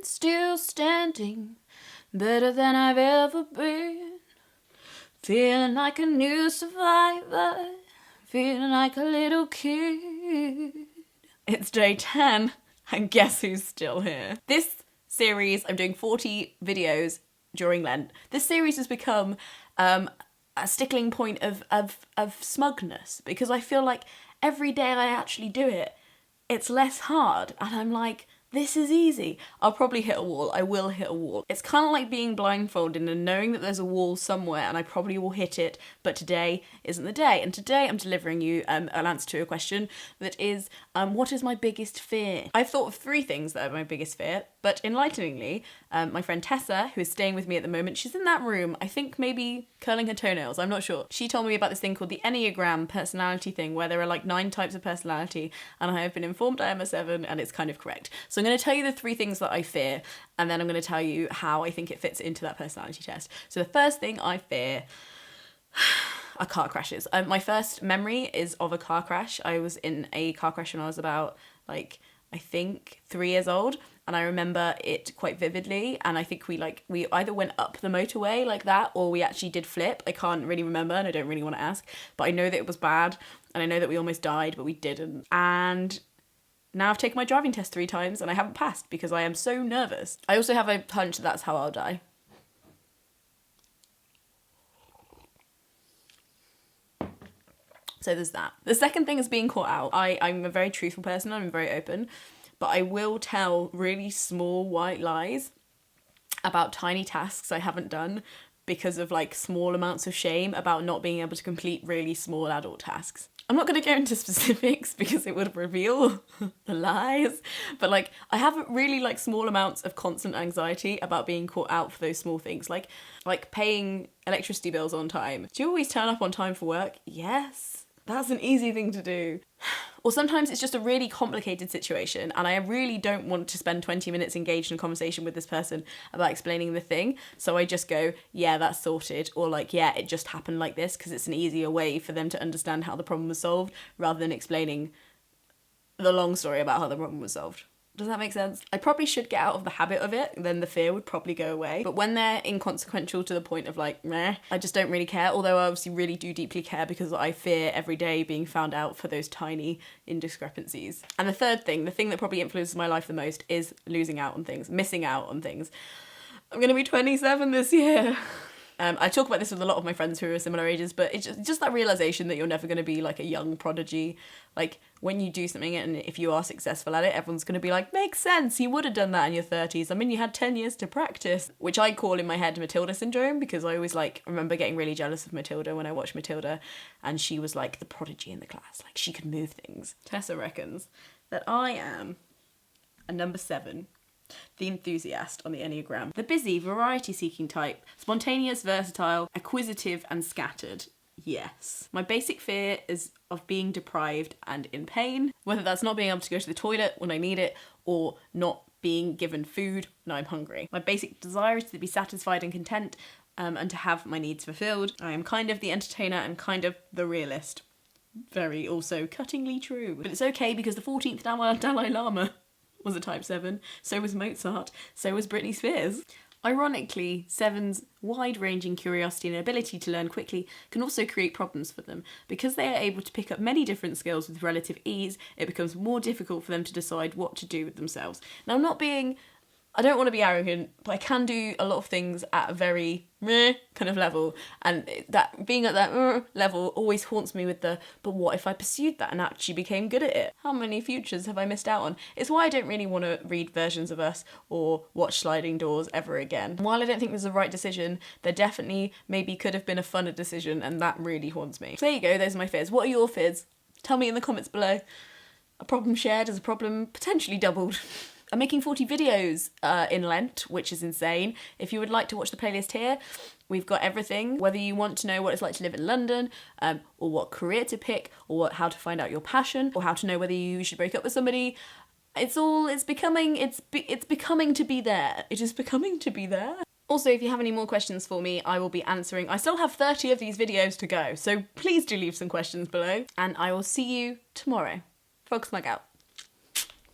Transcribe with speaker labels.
Speaker 1: still standing, better than I've ever been. Feeling like a new survivor, feeling like a little kid. It's day 10, and guess who's still here? This series, I'm doing 40 videos during Lent. This series has become a stickling point of smugness, because I feel like every day I actually do it, it's less hard, and I'm like, this is easy. I'll probably hit a wall. I will hit a wall. It's kind of like being blindfolded and knowing that there's a wall somewhere and I probably will hit it, but today isn't the day. And today I'm delivering you an answer to a question that is, what is my biggest fear? I've thought of 3 things that are my biggest fear, but enlighteningly, my friend Tessa, who is staying with me at the moment, she's in that room, I think maybe curling her toenails, I'm not sure. She told me about this thing called the Enneagram personality thing, where there are like 9 types of personality, and I have been informed I am a 7, and it's kind of correct. So I'm going to tell you the 3 things that I fear, and then I'm going to tell you how I think it fits into that personality test. So the first thing I fear are car crashes. My first memory is of a car crash. I was in a car crash when I was about, I think 3 years old, and I remember it quite vividly, and I think we either went up the motorway like that, or we actually did flip. I can't really remember, and I don't really want to ask, but I know that it was bad, and I know that we almost died, but we didn't. And now I've taken my driving test 3 times, and I haven't passed because I am so nervous. I also have a hunch that that's how I'll die. So there's that. The second thing is being caught out. I'm a very truthful person, I'm very open, but I will tell really small white lies about tiny tasks I haven't done because of small amounts of shame about not being able to complete really small adult tasks. I'm not going to go into specifics because it would reveal the lies, but I have really small amounts of constant anxiety about being caught out for those small things, like paying electricity bills on time. Do you always turn up on time for work? Yes. That's an easy thing to do. Or sometimes it's just a really complicated situation and I really don't want to spend 20 minutes engaged in a conversation with this person about explaining the thing. So I just go, yeah, that's sorted. Or yeah, it just happened like this, because it's an easier way for them to understand how the problem was solved rather than explaining the long story about how the problem was solved. Does that make sense? I probably should get out of the habit of it, then the fear would probably go away. But when they're inconsequential to the point of meh, I just don't really care. Although I obviously really do deeply care because I fear every day being found out for those tiny indiscrepancies. And the third thing, the thing that probably influences my life the most, is losing out on things, missing out on things. I'm going to be 27 this year. I talk about this with a lot of my friends who are similar ages, but it's just that realisation that you're never going to be a young prodigy. When you do something and if you are successful at it, everyone's going to be makes sense, you would have done that in your 30s. I mean, you had 10 years to practice, which I call in my head Matilda syndrome, because I always remember getting really jealous of Matilda when I watched Matilda, and she was the prodigy in the class. She could move things. Tessa reckons that I am a number 7. The enthusiast on the Enneagram. The busy, variety-seeking type. Spontaneous, versatile, acquisitive and scattered. Yes. My basic fear is of being deprived and in pain, whether that's not being able to go to the toilet when I need it or not being given food when I'm hungry. My basic desire is to be satisfied and content and to have my needs fulfilled. I am kind of the entertainer and kind of the realist. Very also cuttingly true. But it's okay because the 14th Dalai Lama was a type 7, so was Mozart, so was Britney Spears. Ironically, 7's wide-ranging curiosity and ability to learn quickly can also create problems for them. Because they are able to pick up many different skills with relative ease, it becomes more difficult for them to decide what to do with themselves. Now, I don't want to be arrogant, but I can do a lot of things at a very meh kind of level, and that being at that level always haunts me with but what if I pursued that and actually became good at it? How many futures have I missed out on? It's why I don't really want to read Versions of Us or watch Sliding Doors ever again. And while I don't think it was the right decision, there definitely maybe could have been a funner decision, and that really haunts me. So there you go, those are my fears. What are your fears? Tell me in the comments below. A problem shared is a problem potentially doubled. I'm making 40 videos in Lent, which is insane. If you would like to watch the playlist here, we've got everything. Whether you want to know what it's like to live in London, or what career to pick, or how to find out your passion, or how to know whether you should break up with somebody, it's becoming to be there. It is becoming to be there. Also, if you have any more questions for me, I will be answering. I still have 30 of these videos to go, so please do leave some questions below, and I will see you tomorrow. Frog Smug out.